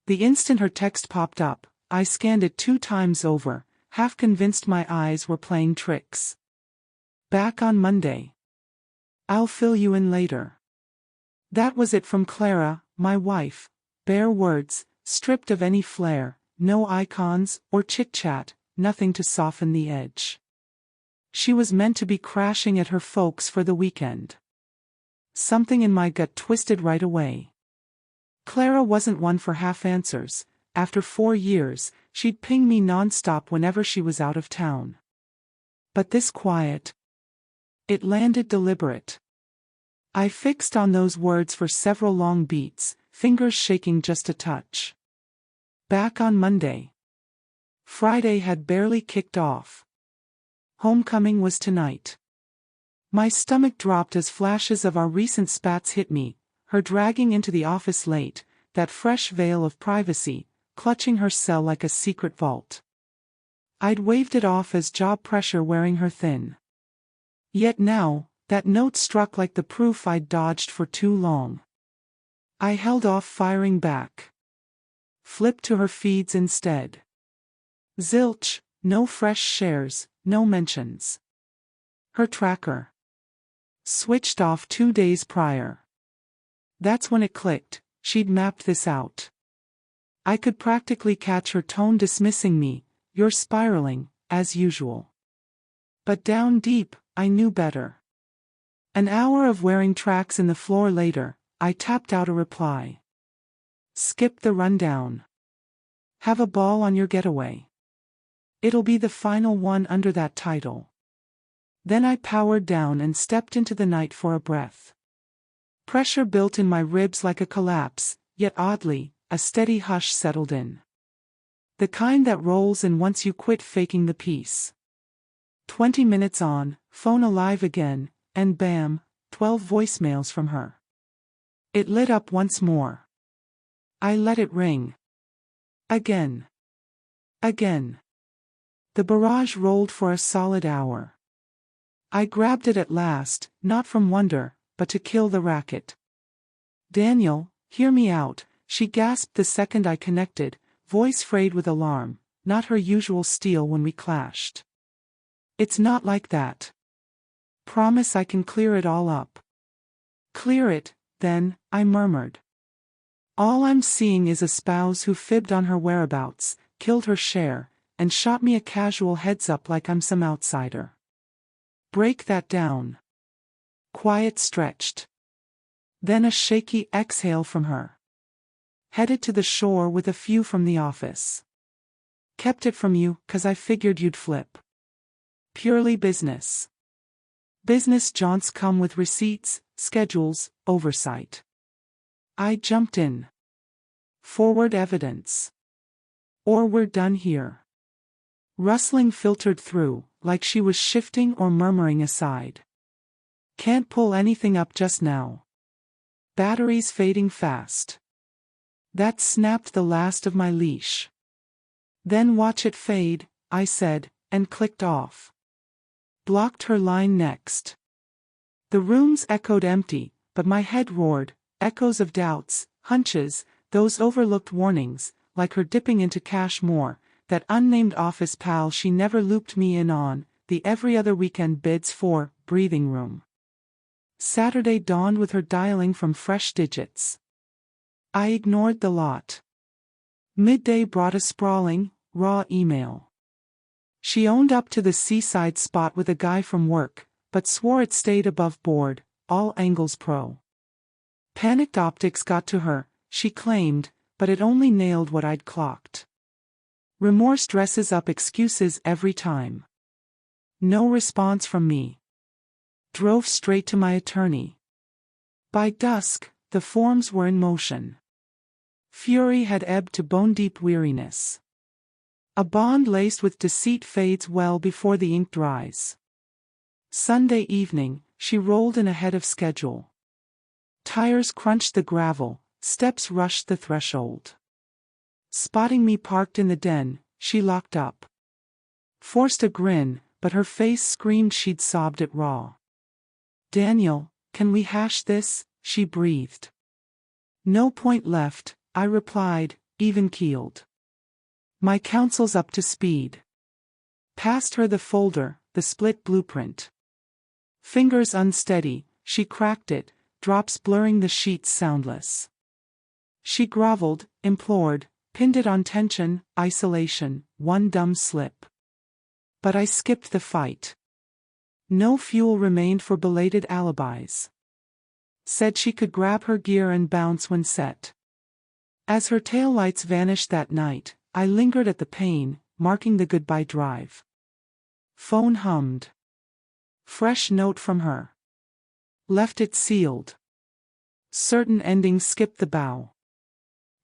The instant her text popped up, I scanned it 2 times over, half convinced my eyes were playing tricks. Back on Monday. I'll fill you in later. That was it from Clara, my wife. Bare words, stripped of any flair, no icons or chit-chat, nothing to soften the edge. She was meant to be crashing at her folks for the weekend. Something in my gut twisted right away. Clara wasn't one for half answers. After 4 years, she'd ping me non-stop whenever she was out of town. But this quiet. It landed deliberate. I fixed on those words for several long beats, fingers shaking just a touch. Back on Monday. Friday had barely kicked off. Homecoming was tonight. My stomach dropped as flashes of our recent spats hit me, her dragging into the office late, that fresh veil of privacy, clutching her cell like a secret vault. I'd waved it off as job pressure wearing her thin. Yet now, that note struck like the proof I'd dodged for too long. I held off firing back. Flipped to her feeds instead. Zilch, no fresh shares, no mentions. Her tracker. Switched off 2 days prior. That's when it clicked, she'd mapped this out. I could practically catch her tone dismissing me, "You're spiraling, as usual." But down deep, I knew better. An hour of wearing tracks in the floor later, I tapped out a reply. Skip the rundown. Have a ball on your getaway. It'll be the final one under that title. Then I powered down and stepped into the night for a breath. Pressure built in my ribs like a collapse, yet oddly, a steady hush settled in. The kind that rolls in once you quit faking the peace. 20 minutes on, phone alive again, and bam, 12 voicemails from her. It lit up once more. I let it ring. Again. Again. The barrage rolled for a solid hour. I grabbed it at last, not from wonder, but to kill the racket. "Daniel, hear me out," she gasped the second I connected, voice frayed with alarm, not her usual steel when we clashed. "It's not like that. Promise I can clear it all up." "Clear it, then," I murmured. "All I'm seeing is a spouse who fibbed on her whereabouts, killed her share, and shot me a casual heads-up like I'm some outsider." "Break that down." Quiet stretched. Then a shaky exhale from her. "Headed to the shore with a few from the office. Kept it from you, 'cause I figured you'd flip. Purely business. Business jaunts come with receipts, schedules, oversight." I jumped in. "Forward evidence. Or we're done here." Rustling filtered through, like she was shifting or murmuring aside. "Can't pull anything up just now. Batteries fading fast." That snapped the last of my leash. "Then watch it fade," I said, and clicked off. Blocked her line next. The rooms echoed empty, but my head roared, echoes of doubts, hunches, those overlooked warnings, like her dipping into cash more, that unnamed office pal she never looped me in on, the every other weekend bids for breathing room. Saturday dawned with her dialing from fresh digits. I ignored the lot. Midday brought a sprawling, raw email. She owned up to the seaside spot with a guy from work, but swore it stayed above board, all angles pro. Panicked optics got to her, she claimed, but it only nailed what I'd clocked. Remorse dresses up excuses every time. No response from me. Drove straight to my attorney. By dusk, the forms were in motion. Fury had ebbed to bone-deep weariness. A bond laced with deceit fades well before the ink dries. Sunday evening, she rolled in ahead of schedule. Tires crunched the gravel, steps rushed the threshold. Spotting me parked in the den, she locked up. Forced a grin, but her face screamed she'd sobbed it raw. "Daniel, can we hash this?" she breathed. "No point left," I replied, even-keeled. My counsel's up to speed. Passed her the folder, the split blueprint. Fingers unsteady, she cracked it, drops blurring the sheets soundless. She groveled, implored, pinned it on tension, isolation, one dumb slip. But I skipped the fight. No fuel remained for belated alibis. Said she could grab her gear and bounce when set. As her taillights vanished that night, I lingered at the pane, marking the goodbye drive. Phone hummed. Fresh note from her. Left it sealed. Certain endings skip the bow.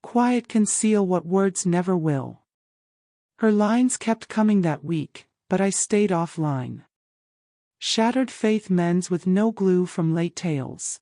Quiet conceal what words never will. Her lines kept coming that week, but I stayed offline. Shattered faith mends with no glue from late tales.